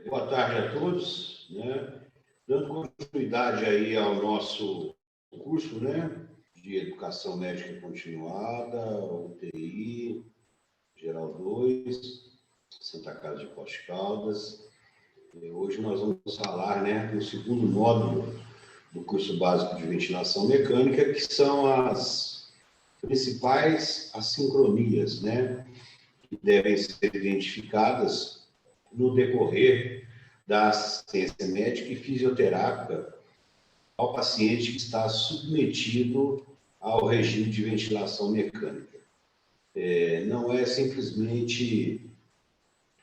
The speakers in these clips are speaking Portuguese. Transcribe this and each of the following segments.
Boa tarde a todos, né? Dando continuidade aí ao nosso curso, né? De Educação Médica Continuada, UTI, Geral 2, Santa Casa de Poços de Caldas. Hoje nós vamos falar, né, do segundo módulo do curso básico de ventilação mecânica, que são as principais assincronias, né? Que devem ser identificadas no decorrer da assistência médica e fisioterápica ao paciente que está submetido ao regime de ventilação mecânica. Não é simplesmente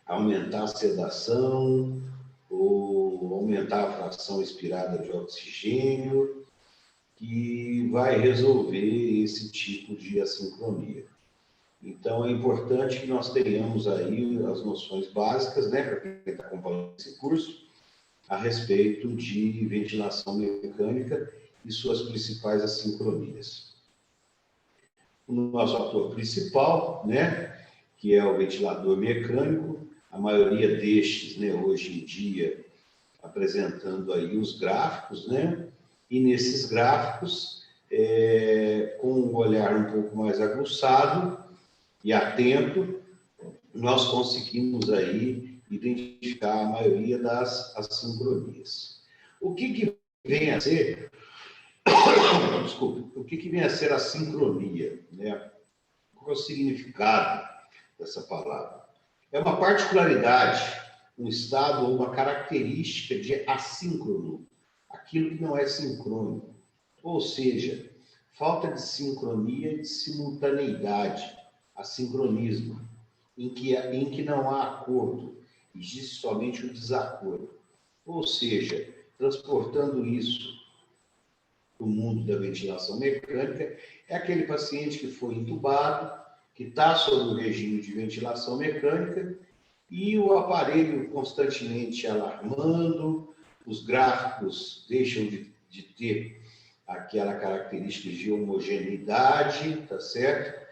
aumentar a sedação ou aumentar a fração expirada de oxigênio que vai resolver esse tipo de assincronia. Então, é importante que nós tenhamos aí as noções básicas, né, para quem está acompanhando esse curso, a respeito de ventilação mecânica e suas principais assincronias. O nosso ator principal, né, que é o ventilador mecânico, a maioria destes, né, hoje em dia, apresentando aí os gráficos, né, e nesses gráficos, com um olhar um pouco mais aguçado e atento, nós conseguimos aí identificar a maioria das assincronias. O que vem a ser, desculpe, o que vem a ser a sincronia, né? Qual é o significado dessa palavra? É uma particularidade, um estado ou uma característica de assíncrono, aquilo que não é sincrônico, ou seja, falta de sincronia e de simultaneidade, assincronismo, em que não há acordo, existe somente o desacordo. Ou seja, transportando isso para o mundo da ventilação mecânica, é aquele paciente que foi entubado, que está sob o regime de ventilação mecânica e o aparelho constantemente alarmando, os gráficos deixam de ter aquela característica de homogeneidade, tá certo?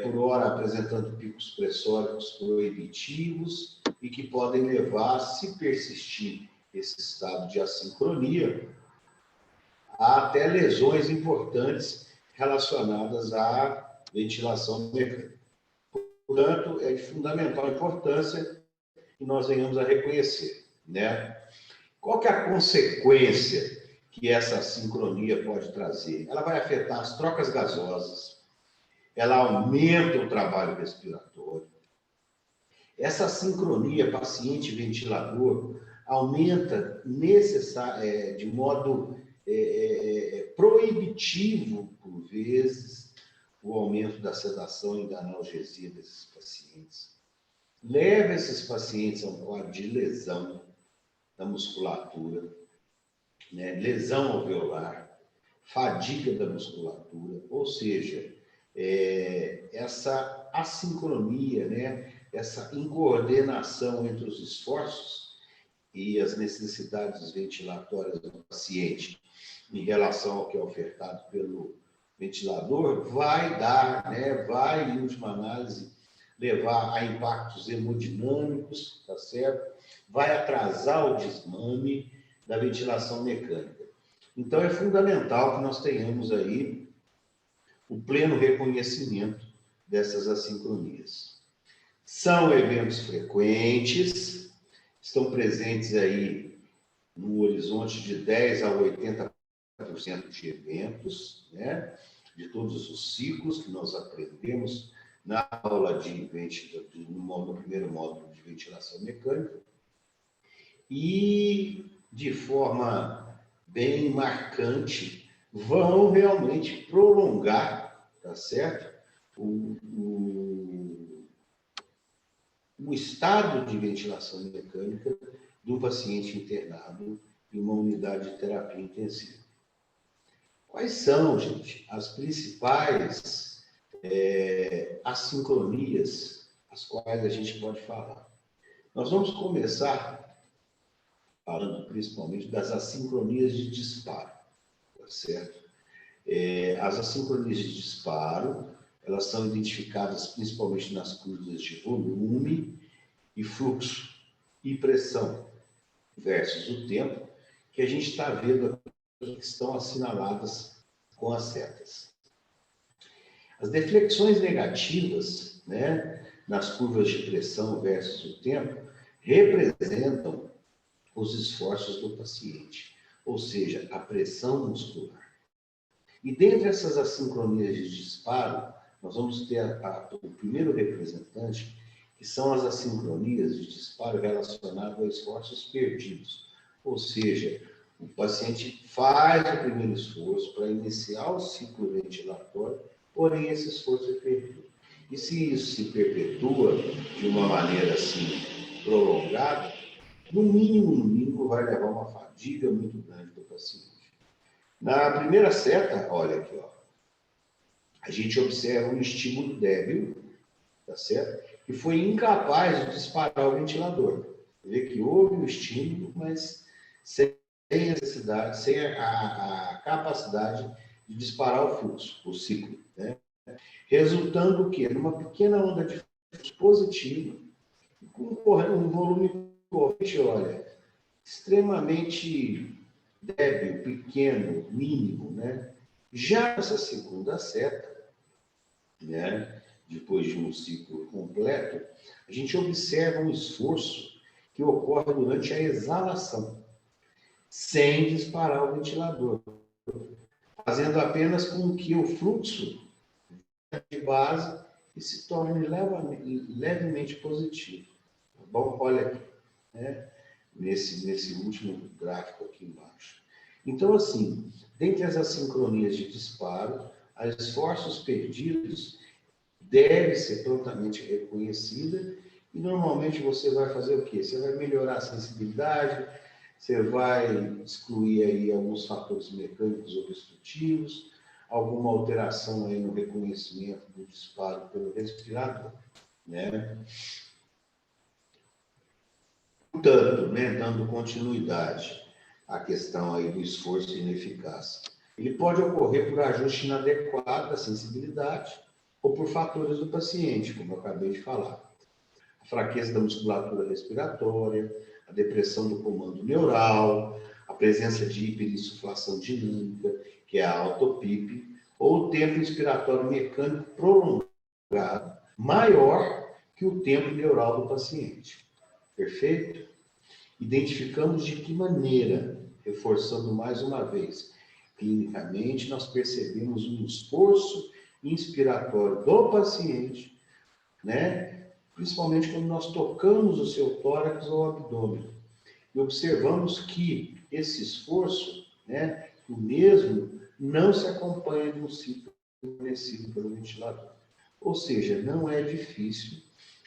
Por hora apresentando picos pressóricos proibitivos e que podem levar, se persistir esse estado de assincronia, a até lesões importantes relacionadas à ventilação mecânica. Portanto, é de fundamental importância que nós venhamos a reconhecer, né? Qual que é a consequência que essa assincronia pode trazer? Ela vai afetar as trocas gasosas, ela aumenta o trabalho respiratório. Essa sincronia paciente-ventilador aumenta de modo proibitivo, por vezes, o aumento da sedação e da analgesia desses pacientes. Leva esses pacientes a um quadro de lesão da musculatura, né? Lesão alveolar, fadiga da musculatura, ou seja, essa assincronia, né? Essa incoordenação entre os esforços e as necessidades ventilatórias do paciente em relação ao que é ofertado pelo ventilador vai dar, né? Vai, em última análise, levar a impactos hemodinâmicos, tá certo? Vai atrasar o desmame da ventilação mecânica. Então, é fundamental que nós tenhamos aí o pleno reconhecimento dessas assincronias. São eventos frequentes, estão presentes aí no horizonte de 10 a 80% de eventos, né? De todos os ciclos que nós aprendemos na aula no primeiro módulo de ventilação mecânica. E, de forma bem marcante, vão realmente prolongar, tá certo? O estado de ventilação mecânica do paciente internado em uma unidade de terapia intensiva. Quais são, gente, as principais assincronias as quais a gente pode falar? Nós vamos começar falando principalmente das assincronias de disparo, tá certo? As assincronias de disparo, elas são identificadas principalmente nas curvas de volume e fluxo. e pressão versus o tempo, que a gente está vendo aqui que estão assinaladas com as setas. As deflexões negativas, né, nas curvas de pressão versus o tempo, representam os esforços do paciente, ou seja, a pressão muscular. E dentre essas assincronias de disparo, nós vamos ter o primeiro representante, que são as assincronias de disparo relacionadas a esforços perdidos. Ou seja, o paciente faz o primeiro esforço para iniciar o ciclo ventilatório, porém esse esforço é perdido. E se isso se perpetua de uma maneira assim prolongada, no mínimo, vai levar uma fadiga muito grande do paciente. Na primeira seta, olha aqui, ó, a gente observa um estímulo débil, tá certo? Que foi incapaz de disparar o ventilador. Vê que houve um estímulo, mas sem a necessidade, sem a capacidade de disparar o fluxo, o ciclo, né? Resultando o quê? Numa pequena onda de fluxo positivo, com um volume corrente, olha, extremamente débil, pequeno, mínimo, né? Já essa segunda seta, né, depois de um ciclo completo, a gente observa um esforço que ocorre durante a exalação, sem disparar o ventilador, fazendo apenas com que o fluxo de base se torne levemente positivo. Tá bom? Olha aqui, né, nesse último gráfico aqui embaixo. Então, assim, dentre as assincronias de disparo, a esforços perdidos deve ser prontamente reconhecida e normalmente você vai fazer o quê? Você vai melhorar a sensibilidade, você vai excluir aí alguns fatores mecânicos obstrutivos, alguma alteração aí no reconhecimento do disparo pelo respirador, né? Portanto, né, dando continuidade à questão aí do esforço e ineficácia, ele pode ocorrer por ajuste inadequado da sensibilidade ou por fatores do paciente, como eu acabei de falar. A fraqueza da musculatura respiratória, a depressão do comando neural, a presença de hiperinsuflação dinâmica, que é a autopip, ou o tempo inspiratório mecânico prolongado, maior que o tempo neural do paciente. Perfeito? Identificamos de que maneira, reforçando mais uma vez, clinicamente nós percebemos um esforço inspiratório do paciente, né? Principalmente quando nós tocamos o seu tórax ou abdômen. E observamos que esse esforço, né, o mesmo, não se acompanha de um ciclo fornecido pelo ventilador. Ou seja, não é difícil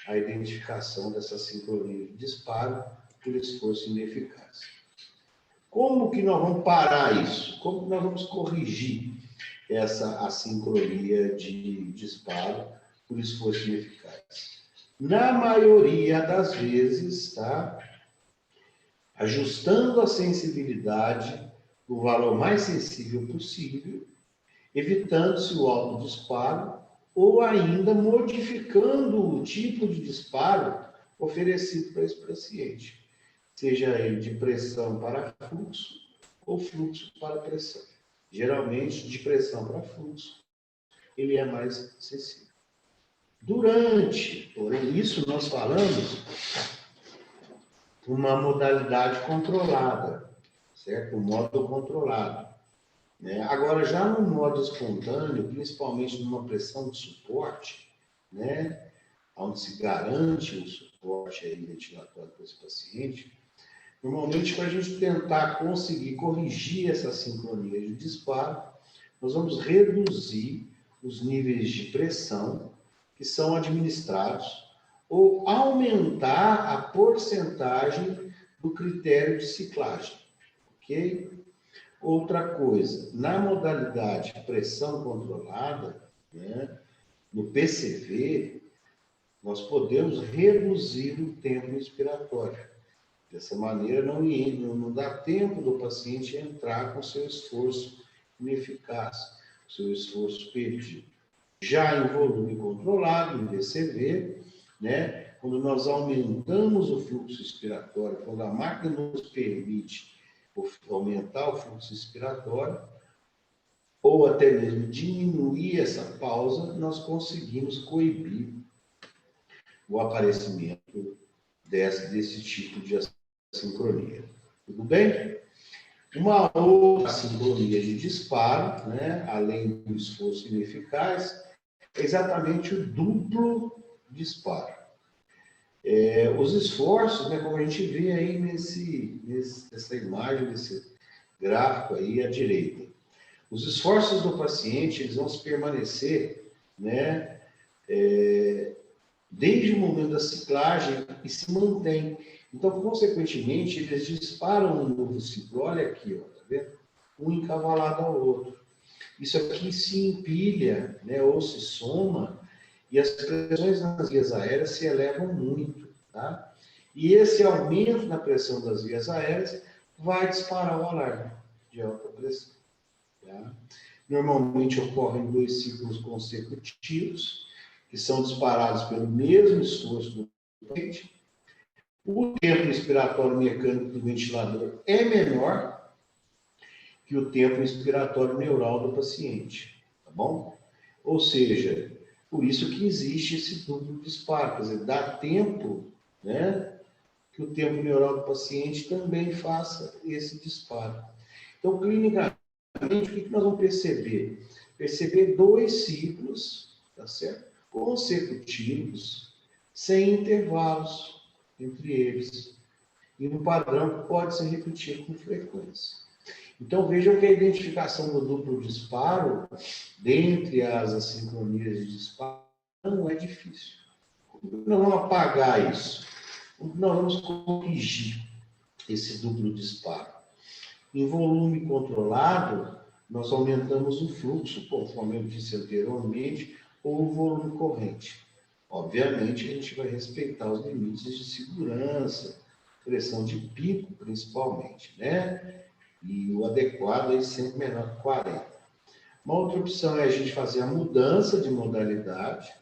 a identificação dessa sincronia de disparo por esforço ineficaz. Como que nós vamos parar isso? Como que nós vamos corrigir essa assincronia de disparo por esforço ineficaz? Na maioria das vezes, tá? Ajustando a sensibilidade do valor mais sensível possível, evitando-se o alto disparo ou ainda modificando o tipo de disparo oferecido para esse paciente, seja ele de pressão para fluxo ou fluxo para pressão. Geralmente, de pressão para fluxo, ele é mais sensível. Porém, isso nós falamos uma modalidade controlada, certo? Um modo controlado. Né? Agora, já no modo espontâneo, principalmente numa pressão de suporte, né, onde se garante um suporte aí ventilatório para esse paciente, normalmente, para a gente tentar conseguir corrigir essa sincronia de disparo, nós vamos reduzir os níveis de pressão que são administrados ou aumentar a porcentagem do critério de ciclagem, ok? Outra coisa, na modalidade pressão controlada, né, no PCV, nós podemos reduzir o tempo inspiratório. Dessa maneira, não dá tempo do paciente entrar com seu esforço ineficaz, seu esforço perdido. Já em volume controlado, em VCV, né? Quando nós aumentamos o fluxo expiratório, quando a máquina nos permite aumentar o fluxo expiratório, ou até mesmo diminuir essa pausa, nós conseguimos coibir o aparecimento desse tipo de assincronia. Tudo bem? Uma outra sincronia de disparo, né, além do esforço ineficaz, é exatamente o duplo disparo. Os esforços, né, como a gente vê aí nessa imagem, nesse gráfico aí à direita, os esforços do paciente eles vão se permanecer, né, desde o momento da ciclagem e se mantém. Então, consequentemente, eles disparam um novo ciclo. Olha aqui, ó, tá vendo? Um encavalado ao outro. Isso aqui se empilha, né, ou se soma, e as pressões nas vias aéreas se elevam muito, tá? E esse aumento na pressão das vias aéreas vai disparar o alarme de alta pressão. Tá? Normalmente ocorrem 2 ciclos consecutivos, que são disparados pelo mesmo esforço do paciente. O tempo inspiratório mecânico do ventilador é menor que o tempo inspiratório neural do paciente, tá bom? Ou seja, por isso que existe esse duplo disparo, quer dizer, dá tempo, né, que o tempo neural do paciente também faça esse disparo. Então, clinicamente, o que nós vamos perceber? Perceber 2 ciclos, tá certo? Consecutivos, sem intervalos entre eles. E um padrão que pode se repetir com frequência. Então, vejam que a identificação do duplo disparo, dentre as assincronias de disparo, não é difícil. Nós vamos apagar isso. Nós vamos corrigir esse duplo disparo. Em volume controlado, nós aumentamos o fluxo, conforme eu disse anteriormente, ou o volume corrente. Obviamente, a gente vai respeitar os limites de segurança, pressão de pico, principalmente, né? E o adequado é sempre menor que 40. Uma outra opção é a gente fazer a mudança de modalidade,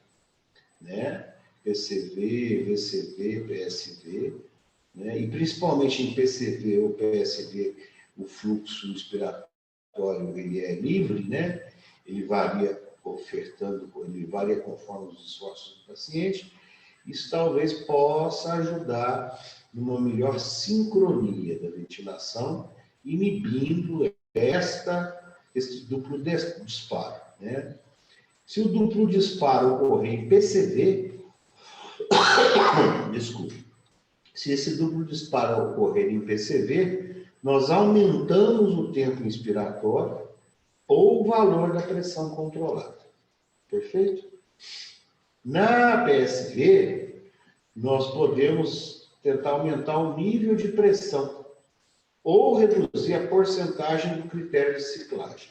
né? PCV, VCV, PSV, né? E principalmente em PCV ou PSV, o fluxo inspiratório ele é livre, né? Ele varia ele varia conforme os esforços do paciente. Isso talvez possa ajudar numa melhor sincronia da ventilação, inibindo esse duplo disparo, né? Se o duplo disparo ocorrer em PCV, desculpe, se esse duplo disparo ocorrer em PCV, nós aumentamos o tempo inspiratório ou o valor da pressão controlada. Perfeito? Na PSV, nós podemos tentar aumentar o nível de pressão ou reduzir a porcentagem do critério de ciclagem.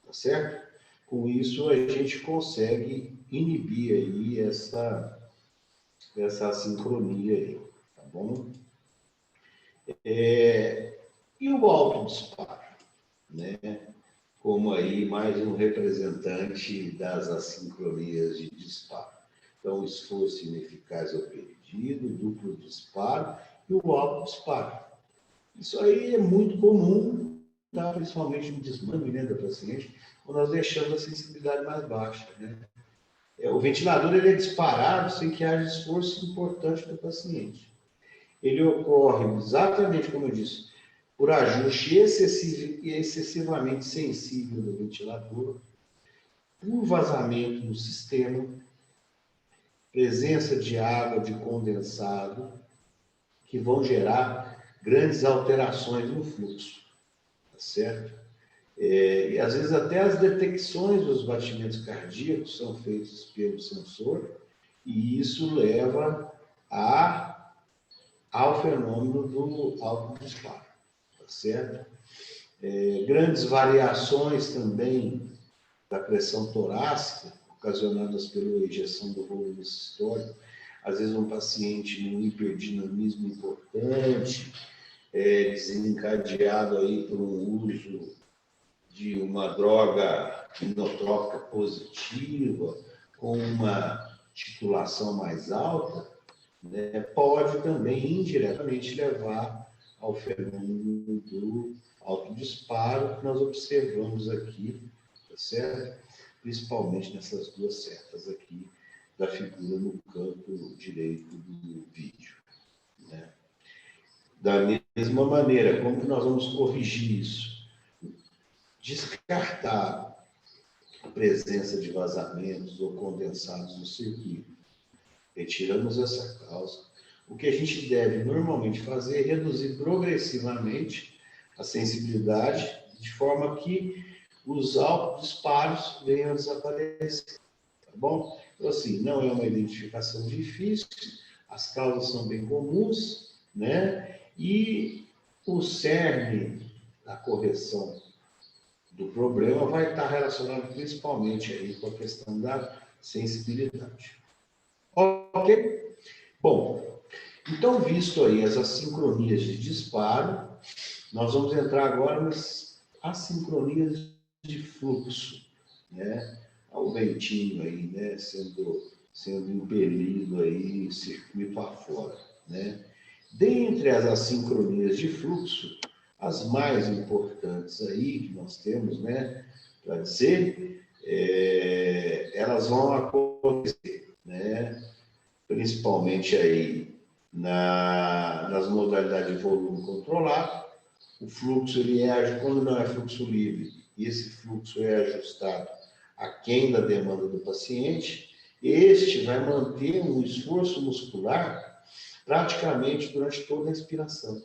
Tá certo? Com isso, a gente consegue inibir aí essa sincronia aí, tá bom? E o autodisparo, né? Como aí mais um representante das assincronias de disparo. Então, o esforço ineficaz ao perdido, duplo disparo e o autodisparo. Isso aí é muito comum, tá? Principalmente no desmame, né, da paciente, quando nós deixamos a sensibilidade mais baixa, né? O ventilador ele é disparado sem que haja esforço importante do paciente. Ele ocorre exatamente como eu disse, por ajuste excessivo e excessivamente sensível do ventilador, por vazamento no sistema, presença de água, de condensado, que vão gerar grandes alterações no fluxo, tá certo? E às vezes até as detecções dos batimentos cardíacos são feitas pelo sensor, e isso leva ao fenômeno do autodisparo, tá certo? Grandes variações também da pressão torácica, ocasionadas pela ejeção do volume sistólico, às vezes um paciente num hiperdinamismo importante, desencadeado aí por um uso de uma droga inotrópica positiva, com uma titulação mais alta, né, pode também indiretamente levar ao fenômeno do autodisparo que nós observamos aqui, tá certo? Principalmente nessas duas setas aqui da figura no canto direito do vídeo, né? Da mesma maneira, como que nós vamos corrigir isso? Descartar a presença de vazamentos ou condensados no circuito. Retiramos essa causa. O que a gente deve normalmente fazer é reduzir progressivamente a sensibilidade, de forma que os autodisparos venham a desaparecer. Tá bom? Então, assim, não é uma identificação difícil, as causas são bem comuns, né? E o cerne da correção do problema vai estar relacionado principalmente aí com a questão da sensibilidade. Ok? Bom, então, visto aí as assincronias de disparo, nós vamos entrar agora nas assincronias de fluxo, né? O ventinho aí, né? Sendo impelido aí, circuito afora, né? Dentre as assincronias de fluxo, as mais importantes aí que nós temos, né, para dizer, elas vão acontecer, né, principalmente aí nas modalidades de volume controlado. O fluxo, quando não é fluxo livre, e esse fluxo é ajustado aquém da demanda do paciente, este vai manter um esforço muscular praticamente durante toda a respiração.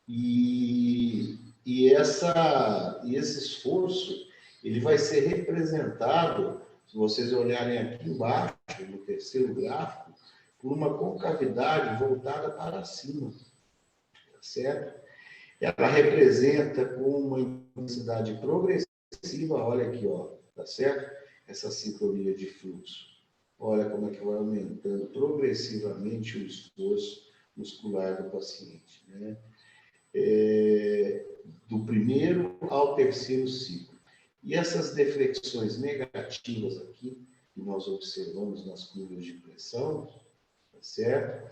E esse esforço, ele vai ser representado, se vocês olharem aqui embaixo, no terceiro gráfico, por uma concavidade voltada para cima, tá certo? Ela representa com uma intensidade progressiva, olha aqui, ó, tá certo? Essa sincronia de fluxo. Olha como é que vai aumentando progressivamente o esforço muscular do paciente, né? Do primeiro ao terceiro ciclo. E essas deflexões negativas aqui, que nós observamos nas curvas de pressão, tá certo?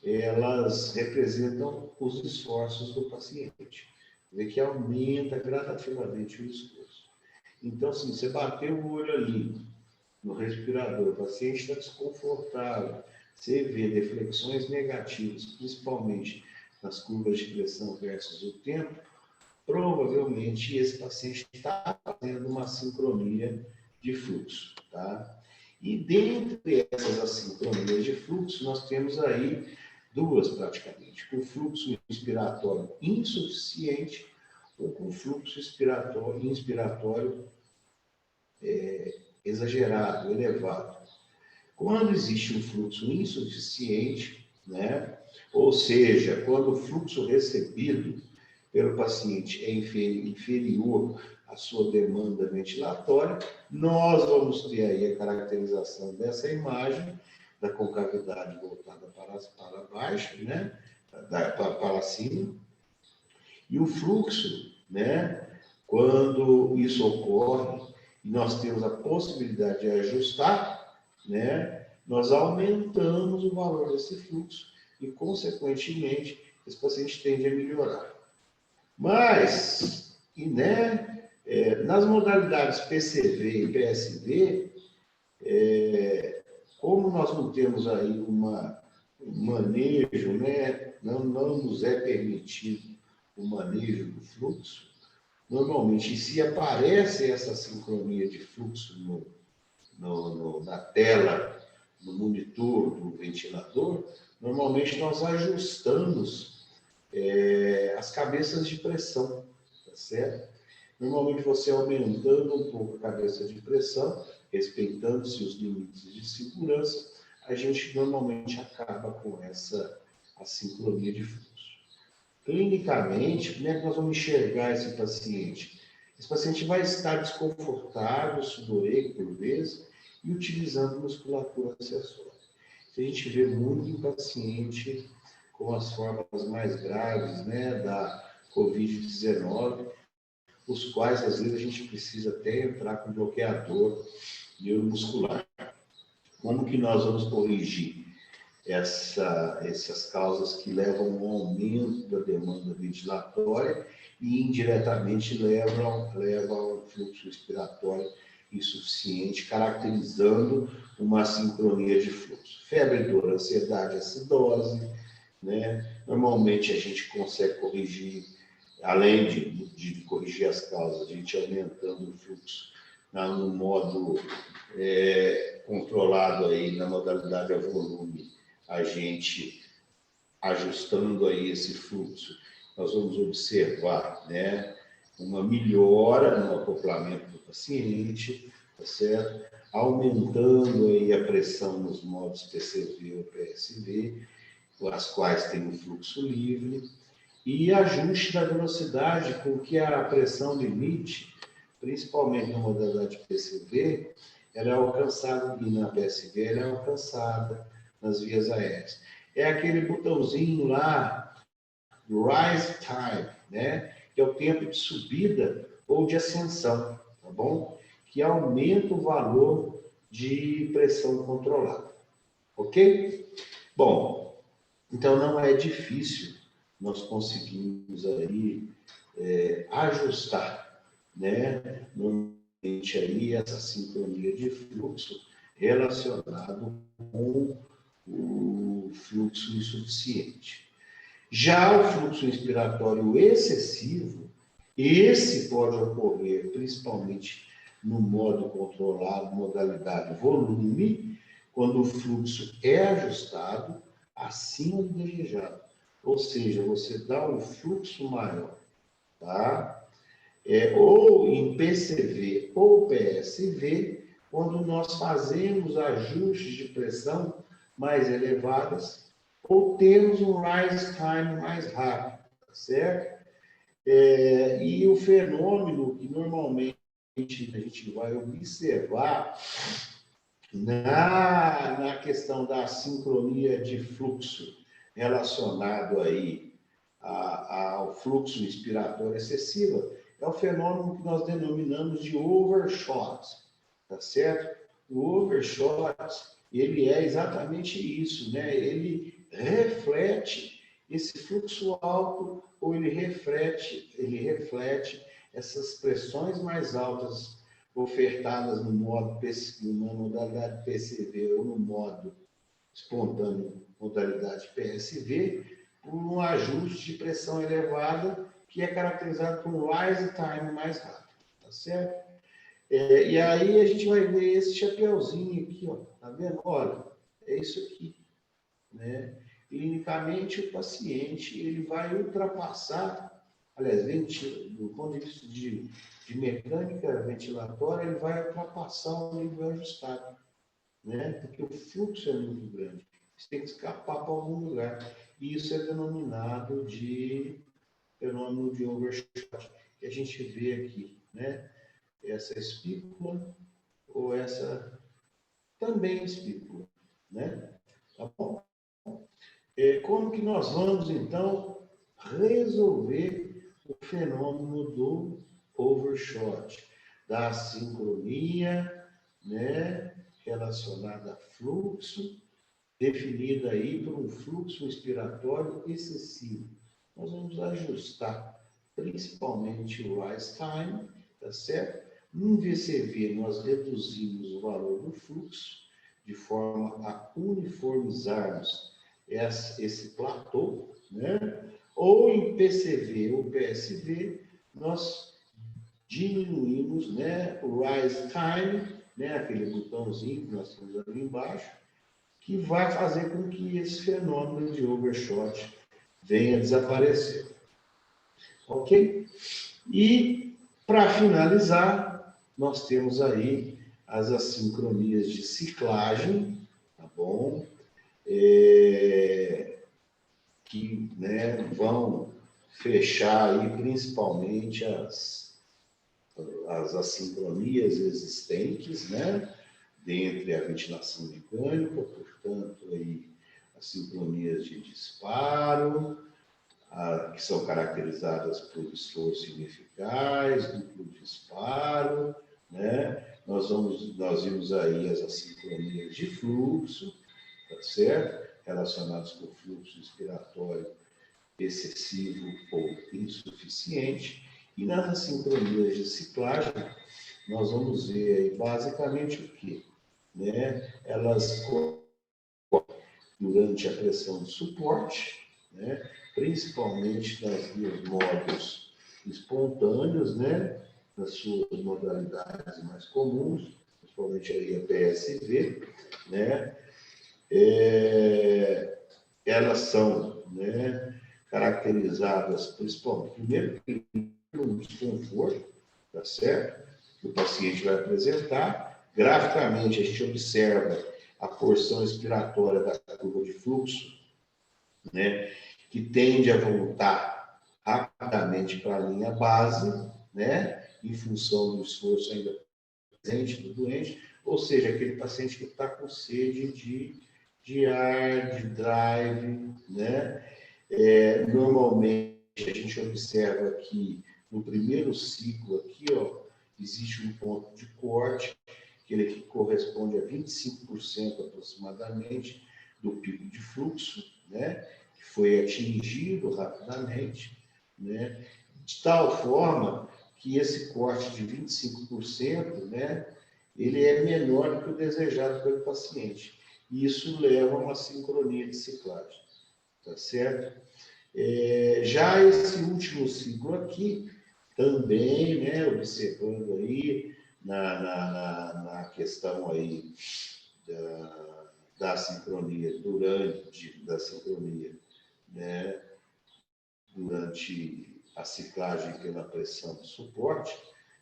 Elas representam os esforços do paciente. Vê que aumenta gradativamente o esforço. Então, assim, você bateu o olho ali no respirador, o paciente está desconfortável, você vê deflexões negativas, principalmente nas curvas de pressão versus o tempo, provavelmente esse paciente está fazendo uma sincronia de fluxo, tá? E dentre essas assincronias de fluxo, nós temos aí duas praticamente, com fluxo inspiratório insuficiente ou com fluxo inspiratório exagerado, elevado. Quando existe um fluxo insuficiente, né, ou seja, quando o fluxo recebido pelo paciente é inferior à sua demanda ventilatória, nós vamos ter aí a caracterização dessa imagem da concavidade voltada para baixo, né, para cima, e o fluxo, né, quando isso ocorre, e nós temos a possibilidade de ajustar, né, nós aumentamos o valor desse fluxo e, consequentemente, esse paciente tende a melhorar. Mas, nas modalidades PCV e PSV, como nós não temos aí um manejo, né, não nos é permitido o manejo do fluxo, normalmente, se aparece essa sincronia de fluxo na tela, no monitor do ventilador, normalmente nós ajustamos as cabeças de pressão, tá certo? Normalmente você aumentando um pouco a cabeça de pressão, respeitando-se os limites de segurança, a gente normalmente acaba com essa assincronia de fluxo. Clinicamente, como é que nós vamos enxergar esse paciente? Esse paciente vai estar desconfortável, sudorento por vezes, e utilizando musculatura acessória. A gente vê muito em paciente com as formas mais graves, né, da Covid-19, os quais, às vezes, a gente precisa até entrar com bloqueador neuromuscular. Como que nós vamos corrigir essas causas que levam ao aumento da demanda ventilatória e indiretamente levam ao fluxo respiratório insuficiente, caracterizando uma sincronia de fluxo? Febre, dor, ansiedade, acidose, né? Normalmente a gente consegue corrigir, além de corrigir as causas, a gente aumentando o fluxo no modo controlado aí, na modalidade a volume, a gente ajustando aí esse fluxo, nós vamos observar, né, uma melhora no acoplamento do paciente, tá certo? Aumentando aí a pressão nos modos PCV ou PSV, as quais tem um fluxo livre, e ajuste da velocidade com que a pressão limite, principalmente na modalidade PCV, ela é alcançada, e na PSV ela é alcançada nas vias aéreas. É aquele botãozinho lá, Rise Time, né? Que é o tempo de subida ou de ascensão, tá bom? Que aumenta o valor de pressão controlada, ok? Bom, então não é difícil nós conseguimos aí ajustar, né? Normalmente aí essa sincronia de fluxo relacionado com o fluxo insuficiente. Já o fluxo inspiratório excessivo, esse pode ocorrer principalmente no modo controlado, modalidade volume, quando o fluxo é ajustado acima do desejado. Ou seja, você dá um fluxo maior, tá? Ou em PCV ou PSV, quando nós fazemos ajustes de pressão mais elevadas, ou temos um rise time mais rápido, tá certo? E o fenômeno que normalmente a gente vai observar na questão da sincronia de fluxo relacionado aí ao fluxo inspiratório excessivo, é o fenômeno que nós denominamos de overshot, tá certo? O overshot, ele é exatamente isso, né? Ele reflete esse fluxo alto ou ele reflete essas pressões mais altas ofertadas no modo numa modalidade PCV ou no modo espontâneo, modalidade PSV, por um ajuste de pressão elevada que é caracterizado por um rise time mais rápido, tá certo? E aí a gente vai ver esse chapeuzinho aqui, ó, tá vendo? Olha, é isso aqui, né? Clinicamente, o paciente ele vai ultrapassar, aliás, do ponto de vista de mecânica ventilatória, ele vai ultrapassar o nível ajustado, né? Porque o fluxo é muito grande. Você tem que escapar para algum lugar. E isso é denominado de fenômeno de overshot, que a gente vê aqui, né? Essa espícula ou essa também espícula, né? Tá bom? Como que nós vamos, então, resolver o fenômeno do overshot, da sincronia, né, relacionada a fluxo, definida aí por um fluxo inspiratório excessivo? Nós vamos ajustar principalmente o rise time, tá certo? No VCV, nós reduzimos o valor do fluxo de forma a uniformizarmos esse platô, né? Ou em PCV ou PSV, nós diminuímos, né, o rise time, né, aquele botãozinho que nós temos ali embaixo, que vai fazer com que esse fenômeno de overshot venha a desaparecer. Ok? E, para finalizar, nós temos aí as assincronias de ciclagem, tá bom? Que, né, vão fechar aí principalmente as assincronias existentes, né, dentre a ventilação mecânica, portanto, aí, as sincronias de disparo, que são caracterizadas por esforço ineficaz, duplo disparo, né? Nós vimos aí as assincronias de fluxo, tá certo? Relacionadas com o fluxo respiratório excessivo ou insuficiente. E nas assincronias de ciclagem, nós vamos ver aí basicamente o quê? Né? Elas durante a pressão de suporte, né? Principalmente nas vias modos espontâneos, né? Nas suas modalidades mais comuns, principalmente aí a PSV, né? Elas são, né, caracterizadas principalmente, primeiro, pelo desconforto, tá certo? Que o paciente vai apresentar. Graficamente, a gente observa a porção expiratória da curva de fluxo, né, que tende a voltar rapidamente para a linha base, né, em função do esforço ainda presente do doente, ou seja, aquele paciente que está com sede de ar, de drive, né? Normalmente, a gente observa que no primeiro ciclo aqui, ó, existe um ponto de corte, que corresponde a 25% aproximadamente do pico de fluxo, né? Que foi atingido rapidamente, né? De tal forma que esse corte de 25%, né, ele é menor do que o desejado pelo paciente. E isso leva a uma sincronia de ciclagem, tá certo? Já esse último ciclo aqui, também, né, observando aí na questão aí da sincronia, né, durante a ciclagem pela pressão de suporte,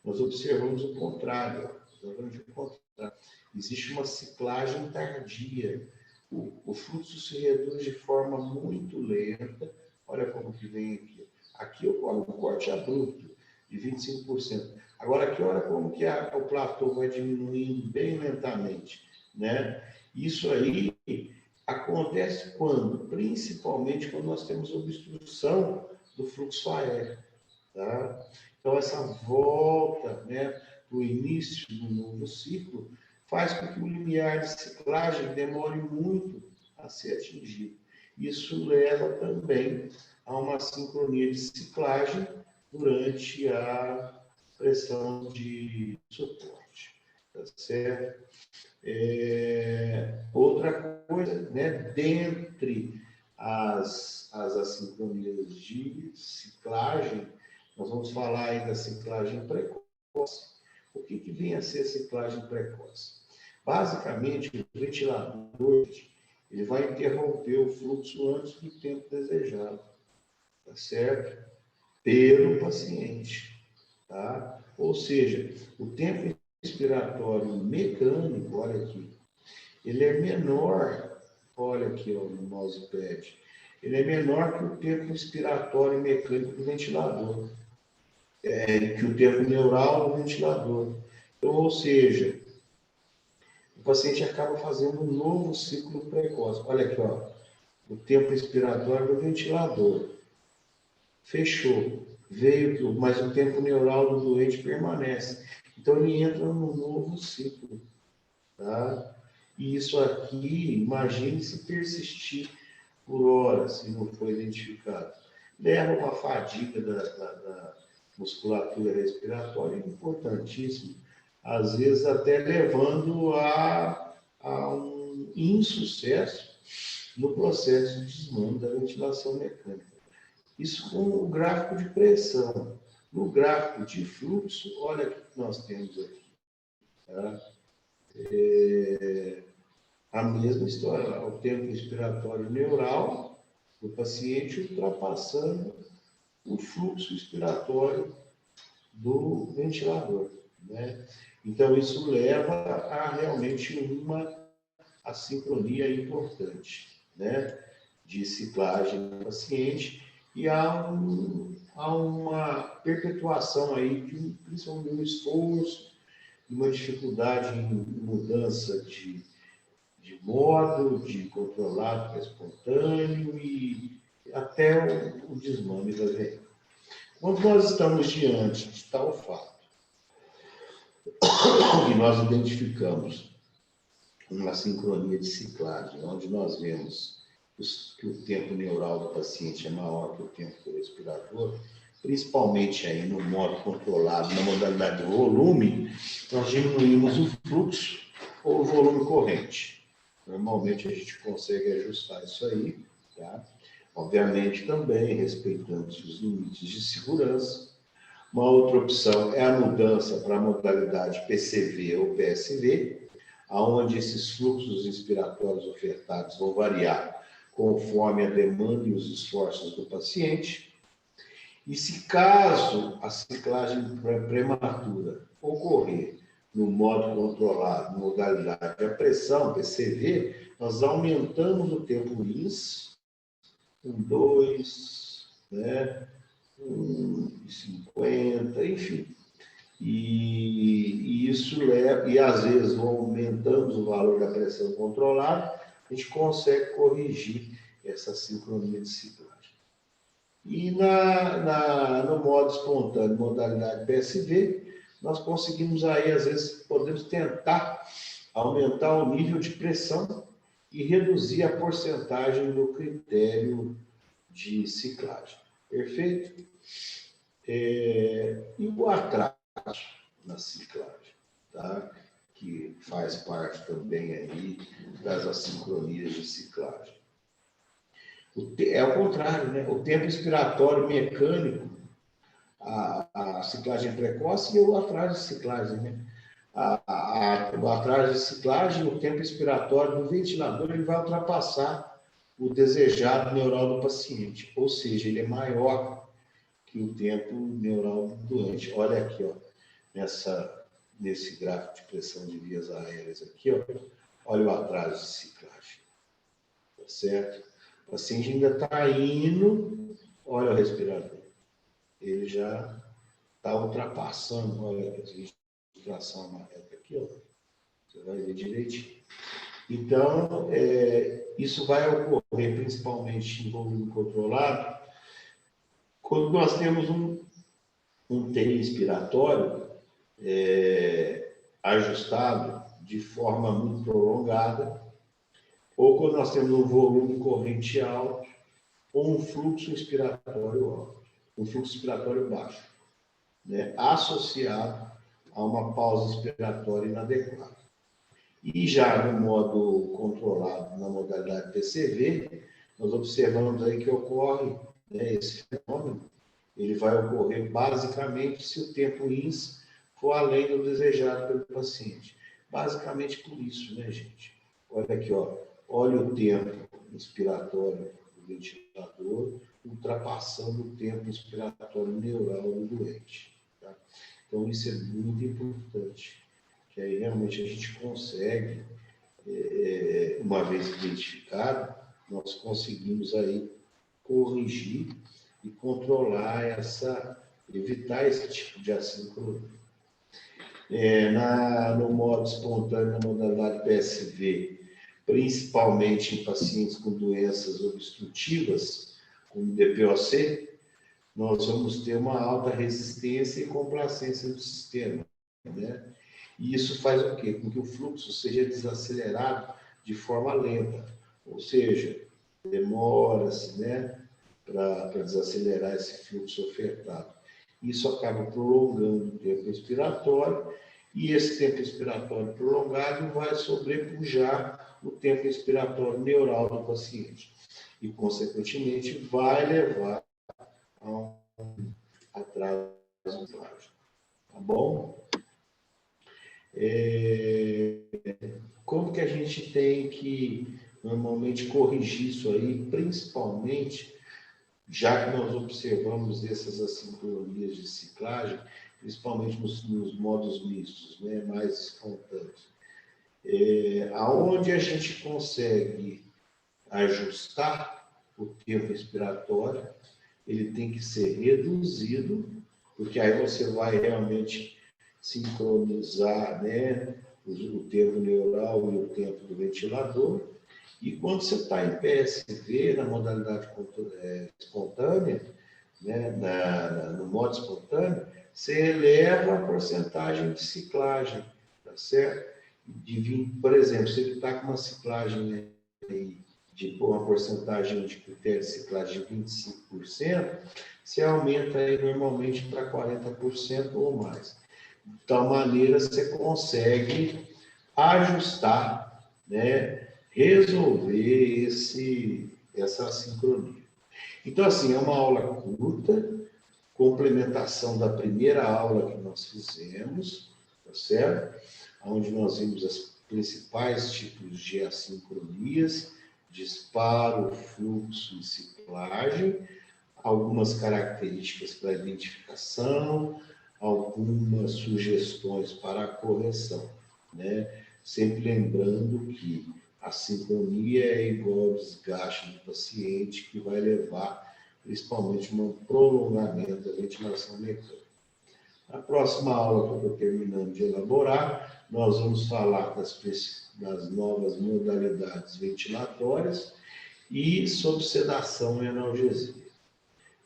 nós observamos o contrário. Existe uma ciclagem tardia. O fluxo se reduz de forma muito lenta. Olha como que vem aqui. Aqui ocorre um corte abrupto de 25%. Agora aqui, olha como que o platô vai diminuindo bem lentamente, né? Isso aí acontece quando? Principalmente quando nós temos obstrução do fluxo aéreo, tá? Então, essa volta, né, para o início do novo ciclo faz com que o limiar de ciclagem demore muito a ser atingido. Isso leva também a uma sincronia de ciclagem durante a pressão de suporte, tá certo? Outra coisa, né, dentre as assincronias de ciclagem, nós vamos falar aí da ciclagem precoce. O que vem a ser a ciclagem precoce? Basicamente, o ventilador ele vai interromper o fluxo antes do tempo desejado, tá certo? Pelo paciente, tá? Ou seja, o tempo respiratório mecânico, olha aqui, ele é menor, olha aqui ó, no mousepad, ele é menor que o tempo respiratório mecânico do ventilador, que o tempo neural do ventilador. Então, ou seja, o paciente acaba fazendo um novo ciclo precoce. Olha aqui, ó, o tempo respiratório do ventilador. Fechou. Veio, mas o tempo neural do doente permanece. Então, ele entra num novo ciclo. Tá? E isso aqui, imagine se persistir por horas, se não for identificado. Leva uma fadiga da musculatura respiratória importantíssima, às vezes até levando a um insucesso no processo de desmame da ventilação mecânica. Isso com o gráfico de pressão. No gráfico de fluxo, olha o que nós temos aqui. Tá? A mesma história, o tempo respiratório neural do paciente ultrapassando o fluxo expiratório do ventilador, né? Então, isso leva a realmente uma assincronia importante, né? De ciclagem do paciente e há uma perpetuação aí, principalmente um esforço, uma dificuldade em mudança de modo, de controlado para espontâneo e até o desmame da veia. Quando nós estamos diante de tal fato, e nós identificamos uma sincronia de ciclagem, onde nós vemos que o tempo neural do paciente é maior que o tempo do respirador, principalmente aí no modo controlado, na modalidade de volume, nós diminuímos o fluxo ou o volume corrente. Normalmente a gente consegue ajustar isso aí, tá? Obviamente também respeitando os limites de segurança. Uma outra opção é a mudança para a modalidade PCV ou PSV, onde esses fluxos inspiratórios ofertados vão variar conforme a demanda e os esforços do paciente. E se caso a ciclagem prematura ocorrer no modo controlado, modalidade de pressão, PCV, nós aumentamos o tempo INS, 2, né? 1,50, enfim. E isso leva, e às vezes aumentamos o valor da pressão controlada, a gente consegue corrigir essa sincronia de ciclagem. E no modo espontâneo, modalidade PSV, nós conseguimos aí, às vezes, podemos tentar aumentar o nível de pressão e reduzir a porcentagem do critério de ciclagem. Perfeito? E o atraso na ciclagem, tá? Que faz parte também aí das assincronias de ciclagem. É o contrário, né? O tempo expiratório mecânico, a ciclagem precoce e o atraso de ciclagem, né? O atraso de ciclagem, o tempo expiratório do ventilador, ele vai ultrapassar o desejado neural do paciente, ou seja, ele é maior que o tempo neural do doente. Olha aqui, ó, nesse gráfico de pressão de vias aéreas aqui, ó, olha o atraso de ciclagem, tá certo? O paciente ainda está indo, olha o respirador, ele já está ultrapassando, olha a registração amarela aqui, ó, você vai ver direitinho. Então, isso vai ocorrer principalmente em volume controlado, quando nós temos um TI inspiratório ajustado de forma muito prolongada, ou quando nós temos um volume corrente alto, ou um fluxo inspiratório alto, um fluxo inspiratório baixo, né, associado a uma pausa inspiratória inadequada. E já no modo controlado, na modalidade PCV, nós observamos aí que ocorre, né, esse fenômeno, ele vai ocorrer basicamente se o tempo INS for além do desejado pelo paciente. Basicamente por isso, né, gente? Olha aqui, ó. Olha o tempo inspiratório do ventilador ultrapassando o tempo inspiratório neural do doente. Tá? Então, isso é muito importante, que aí realmente a gente consegue, uma vez identificado, nós conseguimos aí corrigir e controlar evitar esse tipo de assincronia. No modo espontâneo, na modalidade PSV, principalmente em pacientes com doenças obstrutivas, como DPOC, nós vamos ter uma alta resistência e complacência do sistema, né? E isso faz o quê? Com que o fluxo seja desacelerado de forma lenta, ou seja, demora-se, né, para desacelerar esse fluxo ofertado. Isso acaba prolongando o tempo expiratório, e esse tempo expiratório prolongado vai sobrepujar o tempo expiratório neural do paciente. E, consequentemente, vai levar a um atraso plástico. Tá bom? Como que a gente tem que, normalmente, corrigir isso aí, principalmente, já que nós observamos essas assincronias de ciclagem, principalmente nos modos mistos, né, mais espontâneos. Aonde a gente consegue ajustar o tempo expiratório, ele tem que ser reduzido, porque aí você vai realmente sincronizar, né, o tempo neural e o tempo do ventilador. E quando você está em PSV, na modalidade espontânea, né, no modo espontâneo, você eleva a porcentagem de ciclagem, tá certo? Por exemplo, se ele está com uma ciclagem aí, de uma porcentagem de critério de ciclagem de 25%, você aumenta aí normalmente para 40% ou mais. De tal maneira, você consegue ajustar, né, resolver essa sincronia. Então, assim, é uma aula curta, complementação da primeira aula que nós fizemos, tá certo? Onde nós vimos os principais tipos de assincronias, disparo, fluxo e ciclagem, algumas características para identificação, algumas sugestões para a correção, né? Sempre lembrando que a sincronia é igual ao desgaste do paciente, que vai levar principalmente a um prolongamento da ventilação mecânica. Na próxima aula, que eu estou terminando de elaborar, nós vamos falar das novas modalidades ventilatórias e sobre sedação e analgesia.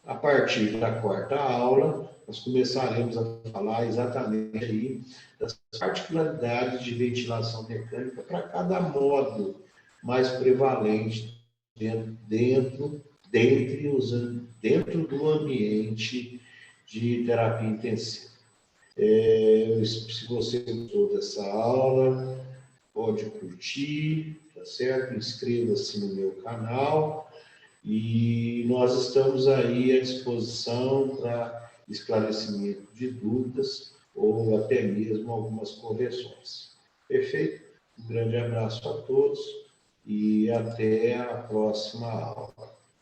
A partir da quarta aula, nós começaremos a falar exatamente aí das particularidades de ventilação mecânica para cada modo mais prevalente dentro do ambiente de terapia intensiva. Se você gostou dessa aula, pode curtir, tá certo? Inscreva-se no meu canal. E nós estamos aí à disposição para esclarecimento de dúvidas ou até mesmo algumas correções. Perfeito? Um grande abraço a todos e até a próxima aula.